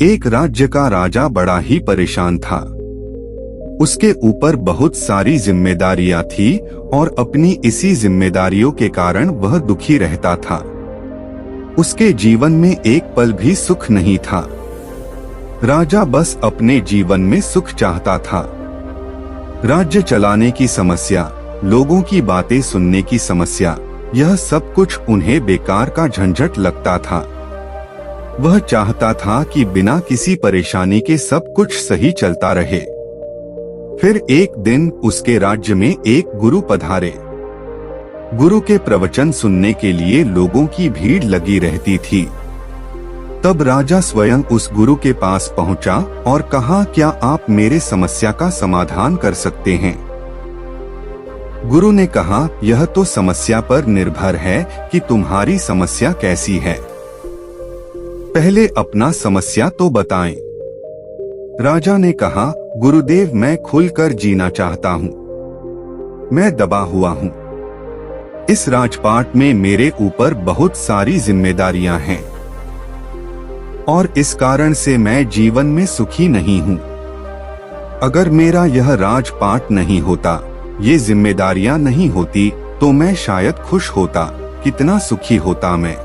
एक राज्य का राजा बड़ा ही परेशान था। उसके ऊपर बहुत सारी जिम्मेदारियां थी और अपनी इसी जिम्मेदारियों के कारण वह दुखी रहता था। उसके जीवन में एक पल भी सुख नहीं था। राजा बस अपने जीवन में सुख चाहता था। राज्य चलाने की समस्या, लोगों की बातें सुनने की समस्या, यह सब कुछ उन्हें बेकार का झंझट लगता था। वह चाहता था कि बिना किसी परेशानी के सब कुछ सही चलता रहे। फिर एक दिन उसके राज्य में एक गुरु पधारे। गुरु के प्रवचन सुनने के लिए लोगों की भीड़ लगी रहती थी। तब राजा स्वयं उस गुरु के पास पहुंचा और कहा, क्या आप मेरे समस्या का समाधान कर सकते हैं? गुरु ने कहा, यह तो समस्या पर निर्भर है कि तुम्हारी समस्या कैसी है। पहले अपना समस्या तो बताएं। राजा ने कहा, गुरुदेव, मैं खुलकर जीना चाहता हूँ। मैं दबा हुआ हूँ। इस राजपाट में मेरे ऊपर बहुत सारी जिम्मेदारियां हैं और इस कारण से मैं जीवन में सुखी नहीं हूँ। अगर मेरा यह राजपाट नहीं होता, ये जिम्मेदारियां नहीं होती, तो मैं शायद खुश होता, कितना सुखी होता मैं।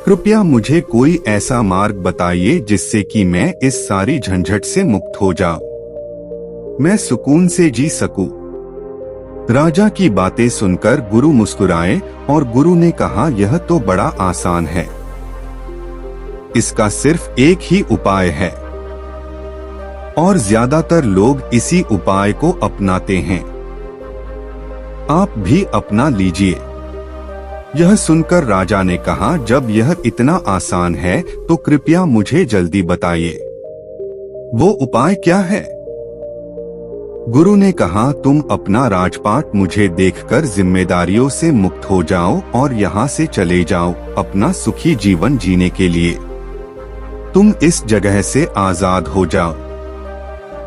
कृपया मुझे कोई ऐसा मार्ग बताइए जिससे कि मैं इस सारी झंझट से मुक्त हो जाऊं, मैं सुकून से जी सकूं। राजा की बातें सुनकर गुरु मुस्कुराए और गुरु ने कहा, यह तो बड़ा आसान है। इसका सिर्फ एक ही उपाय है और ज्यादातर लोग इसी उपाय को अपनाते हैं। आप भी अपना लीजिए। यह सुनकर राजा ने कहा, जब यह इतना आसान है तो कृपया मुझे जल्दी बताइए, वो उपाय क्या है? गुरु ने कहा, तुम अपना राजपाट मुझे देखकर जिम्मेदारियों से मुक्त हो जाओ और यहाँ से चले जाओ अपना सुखी जीवन जीने के लिए। तुम इस जगह से आजाद हो जाओ।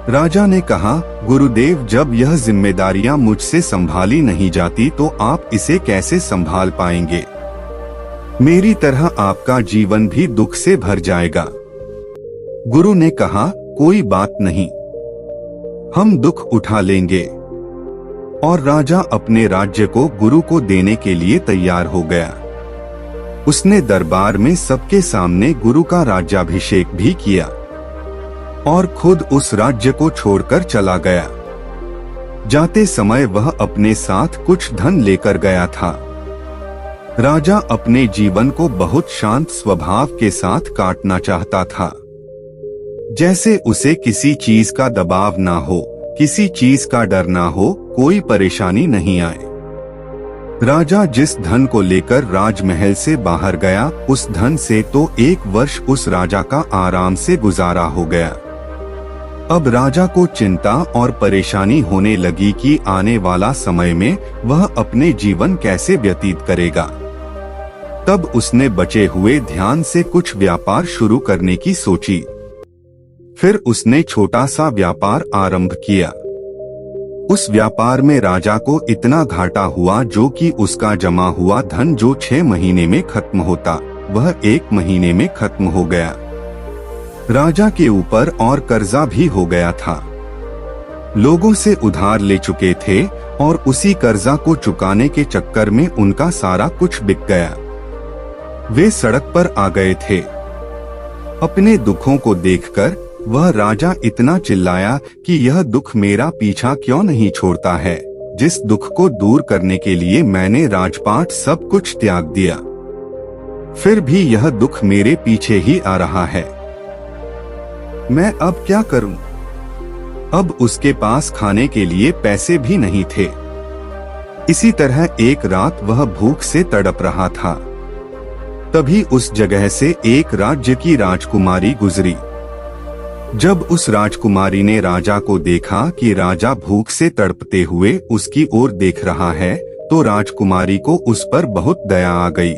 राजा ने कहा, गुरुदेव, जब यह जिम्मेदारियां मुझसे संभाली नहीं जाती तो आप इसे कैसे संभाल पाएंगे? मेरी तरह आपका जीवन भी दुख से भर जाएगा। गुरु ने कहा, कोई बात नहीं, हम दुख उठा लेंगे। और राजा अपने राज्य को गुरु को देने के लिए तैयार हो गया। उसने दरबार में सबके सामने गुरु का राज्याभिषेक भी किया और खुद उस राज्य को छोड़कर चला गया। जाते समय वह अपने साथ कुछ धन लेकर गया था। राजा अपने जीवन को बहुत शांत स्वभाव के साथ काटना चाहता था, जैसे उसे किसी चीज का दबाव ना हो, किसी चीज का डर ना हो, कोई परेशानी नहीं आए। राजा जिस धन को लेकर राजमहल से बाहर गया, उस धन से तो 1 वर्ष उस राजा का आराम से गुजारा हो गया। अब राजा को चिंता और परेशानी होने लगी कि आने वाला समय में वह अपने जीवन कैसे व्यतीत करेगा। तब उसने बचे हुए ध्यान से कुछ व्यापार शुरू करने की सोची। फिर उसने छोटा सा व्यापार आरंभ किया। उस व्यापार में राजा को इतना घाटा हुआ जो कि उसका जमा हुआ धन जो 6 महीने में खत्म होता, वह 1 महीने में खत्म हो गया। राजा के ऊपर और कर्जा भी हो गया था। लोगों से उधार ले चुके थे और उसी कर्जा को चुकाने के चक्कर में उनका सारा कुछ बिक गया। वे सड़क पर आ गए थे। अपने दुखों को देखकर वह राजा इतना चिल्लाया कि यह दुख मेरा पीछा क्यों नहीं छोड़ता है, जिस दुख को दूर करने के लिए मैंने राजपाट सब कुछ त्याग दिया, फिर भी यह दुख मेरे पीछे ही आ रहा है। मैं अब क्या करूं? अब उसके पास खाने के लिए पैसे भी नहीं थे। इसी तरह एक रात वह भूख से तड़प रहा था। तभी उस जगह से एक राज्य की राजकुमारी गुजरी। जब उस राजकुमारी ने राजा को देखा कि राजा भूख से तड़पते हुए उसकी ओर देख रहा है, तो राजकुमारी को उस पर बहुत दया आ गई।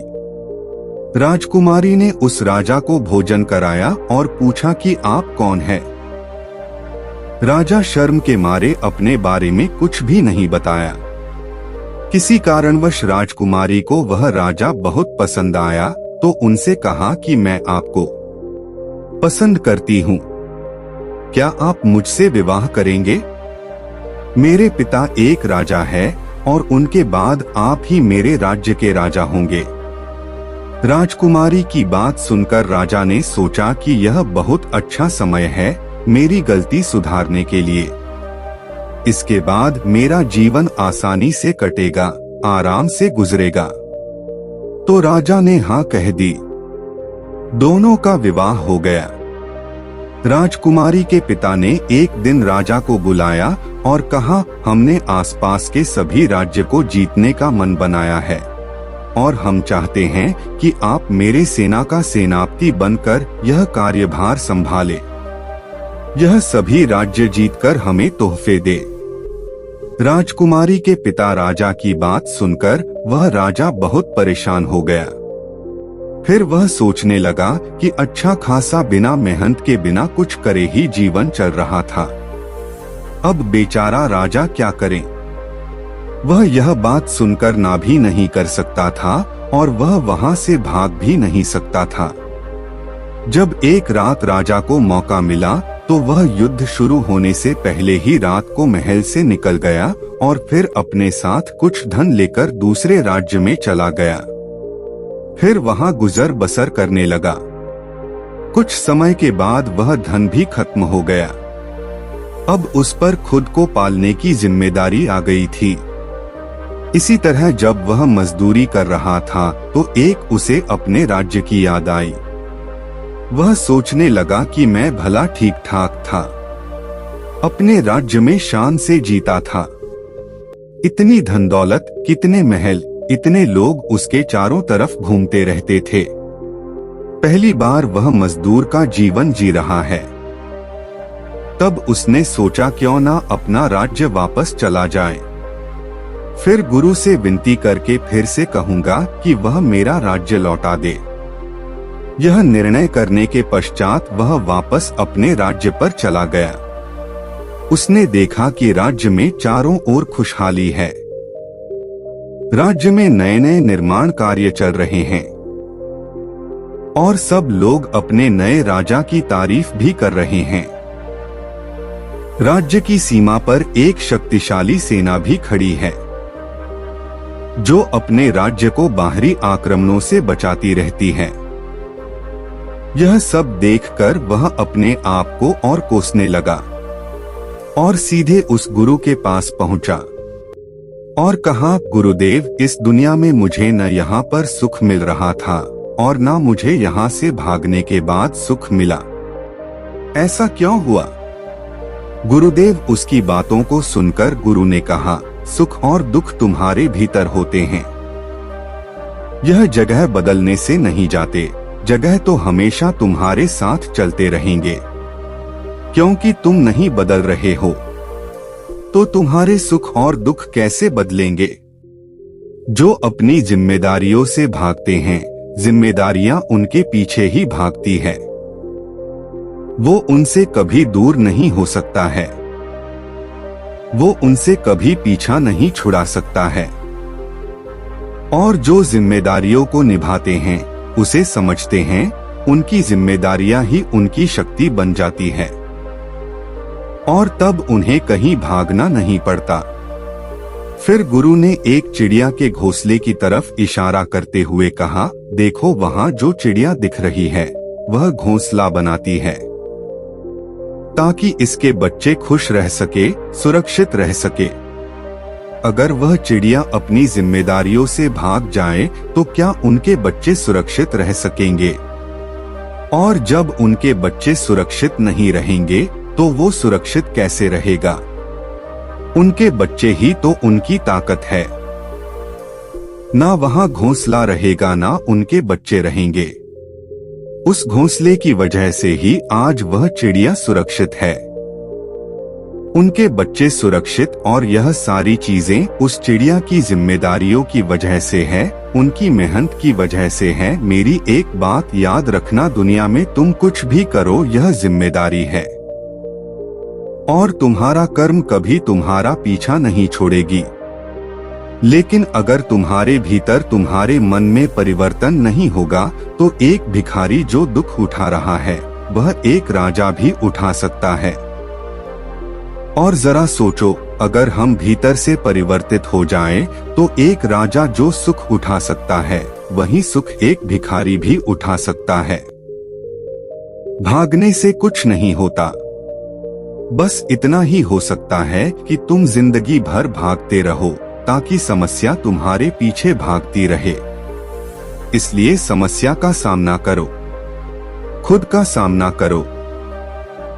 राजकुमारी ने उस राजा को भोजन कराया और पूछा कि आप कौन हैं? राजा शर्म के मारे अपने बारे में कुछ भी नहीं बताया। किसी कारणवश राजकुमारी को वह राजा बहुत पसंद आया, तो उनसे कहा कि मैं आपको पसंद करती हूँ। क्या आप मुझसे विवाह करेंगे? मेरे पिता एक राजा है और उनके बाद आप ही मेरे राज्य के राजा होंगे। राजकुमारी की बात सुनकर राजा ने सोचा कि यह बहुत अच्छा समय है मेरी गलती सुधारने के लिए। इसके बाद मेरा जीवन आसानी से कटेगा, आराम से गुजरेगा। तो राजा ने हाँ कह दी। दोनों का विवाह हो गया। राजकुमारी के पिता ने एक दिन राजा को बुलाया और कहा, हमने आसपास के सभी राज्य को जीतने का मन बनाया है और हम चाहते हैं कि आप मेरे सेना का सेनापति बनकर यह कार्यभार संभाले। यह सभी राज्य जीतकर हमें तोहफे दे। राजकुमारी के पिता राजा की बात सुनकर वह राजा बहुत परेशान हो गया। फिर वह सोचने लगा कि अच्छा खासा बिना मेहनत के बिना कुछ करे ही जीवन चल रहा था। अब बेचारा राजा क्या करे? वह यह बात सुनकर ना भी नहीं कर सकता था और वह वहां से भाग भी नहीं सकता था। जब एक रात राजा को मौका मिला तो वह युद्ध शुरू होने से पहले ही रात को महल से निकल गया और फिर अपने साथ कुछ धन लेकर दूसरे राज्य में चला गया। फिर वहां गुजर बसर करने लगा। कुछ समय के बाद वह धन भी खत्म हो गया। अब उस पर खुद को पालने की जिम्मेदारी आ गई थी। इसी तरह जब वह मजदूरी कर रहा था तो एक उसे अपने राज्य की याद आई। वह सोचने लगा कि मैं भला ठीक ठाक था, अपने राज्य में शान से जीता था। इतनी धन दौलत, कितने महल, इतने लोग उसके चारों तरफ घूमते रहते थे। पहली बार वह मजदूर का जीवन जी रहा है। तब उसने सोचा क्यों ना अपना राज्य वापस चला जाए। फिर गुरु से विनती करके फिर से कहूंगा कि वह मेरा राज्य लौटा दे। यह निर्णय करने के पश्चात वह वापस अपने राज्य पर चला गया। उसने देखा कि राज्य में चारों ओर खुशहाली है। राज्य में नए नए निर्माण कार्य चल रहे हैं और सब लोग अपने नए राजा की तारीफ भी कर रहे हैं। राज्य की सीमा पर एक शक्तिशाली सेना भी खड़ी है जो अपने राज्य को बाहरी आक्रमणों से बचाती रहती है। यह सब देखकर वह अपने आप को और कोसने लगा और सीधे उस गुरु के पास पहुंचा और कहा, गुरुदेव, इस दुनिया में मुझे न यहाँ पर सुख मिल रहा था और न मुझे यहाँ से भागने के बाद सुख मिला। ऐसा क्यों हुआ? गुरुदेव उसकी बातों को सुनकर गुरु ने कहा, सुख और दुख तुम्हारे भीतर होते हैं। यह जगह बदलने से नहीं जाते, जगह तो हमेशा तुम्हारे साथ चलते रहेंगे। क्योंकि तुम नहीं बदल रहे हो तो तुम्हारे सुख और दुख कैसे बदलेंगे? जो अपनी जिम्मेदारियों से भागते हैं, जिम्मेदारियां उनके पीछे ही भागती है। वो उनसे कभी दूर नहीं हो सकता है। वो उनसे कभी पीछा नहीं छुड़ा सकता है। और जो जिम्मेदारियों को निभाते हैं, उसे समझते हैं, उनकी जिम्मेदारियां ही उनकी शक्ति बन जाती है और तब उन्हें कहीं भागना नहीं पड़ता। फिर गुरु ने एक चिड़िया के घोंसले की तरफ इशारा करते हुए कहा, देखो वहां जो चिड़िया दिख रही है वह घोंसला बनाती है ताकि इसके बच्चे खुश रह सके, सुरक्षित रह सके। अगर वह चिड़िया अपनी जिम्मेदारियों से भाग जाए तो क्या उनके बच्चे सुरक्षित रह सकेंगे? और जब उनके बच्चे सुरक्षित नहीं रहेंगे तो वो सुरक्षित कैसे रहेगा? उनके बच्चे ही तो उनकी ताकत है। ना वहां घोंसला रहेगा ना उनके बच्चे रहेंगे। उस घोंसले की वजह से ही आज वह चिड़िया सुरक्षित है। उनके बच्चे सुरक्षित और यह सारी चीजें उस चिड़िया की जिम्मेदारियों की वजह से है, उनकी मेहनत की वजह से है। मेरी एक बात याद रखना, दुनिया में तुम कुछ भी करो यह जिम्मेदारी है और तुम्हारा कर्म कभी तुम्हारा पीछा नहीं छोड़ेगी। लेकिन अगर तुम्हारे भीतर, तुम्हारे मन में परिवर्तन नहीं होगा तो एक भिखारी जो दुख उठा रहा है वह एक राजा भी उठा सकता है। और जरा सोचो, अगर हम भीतर से परिवर्तित हो जाएं, तो एक राजा जो सुख उठा सकता है, वही सुख एक भिखारी भी उठा सकता है। भागने से कुछ नहीं होता, बस इतना ही हो सकता है कि तुम जिंदगी भर भागते रहो ताकि समस्या तुम्हारे पीछे भागती रहे। इसलिए समस्या का सामना करो, खुद का सामना करो।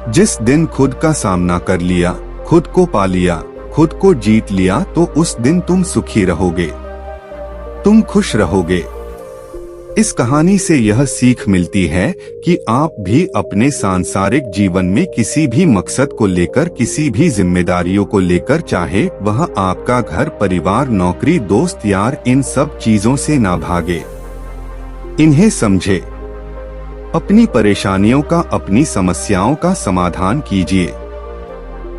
जिस दिन खुद का सामना कर लिया, खुद को पा लिया, खुद को जीत लिया, तो उस दिन तुम सुखी रहोगे, तुम खुश रहोगे। इस कहानी से यह सीख मिलती है कि आप भी अपने सांसारिक जीवन में किसी भी मकसद को लेकर, किसी भी जिम्मेदारियों को लेकर, चाहे वह आपका घर, परिवार, नौकरी, दोस्त, यार, इन सब चीजों से ना भागे। इन्हें समझे, अपनी परेशानियों का, अपनी समस्याओं का समाधान कीजिए,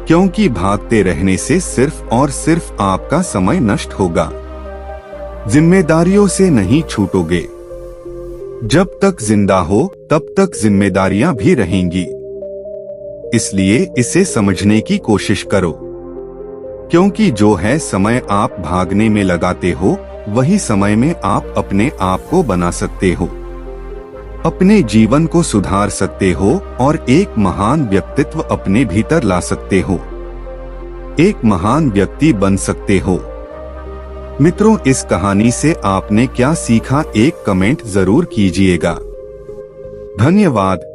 क्योंकि भागते रहने से सिर्फ और सिर्फ आपका समय नष्ट होगा। जिम्मेदारियों से नहीं छूटोगे। जब तक जिंदा हो तब तक जिम्मेदारियां भी रहेंगी। इसलिए इसे समझने की कोशिश करो, क्योंकि जो है समय आप भागने में लगाते हो, वही समय में आप अपने आप को बना सकते हो, अपने जीवन को सुधार सकते हो और एक महान व्यक्तित्व अपने भीतर ला सकते हो, एक महान व्यक्ति बन सकते हो। मित्रों, इस कहानी से आपने क्या सीखा, एक कमेंट जरूर कीजिएगा। धन्यवाद।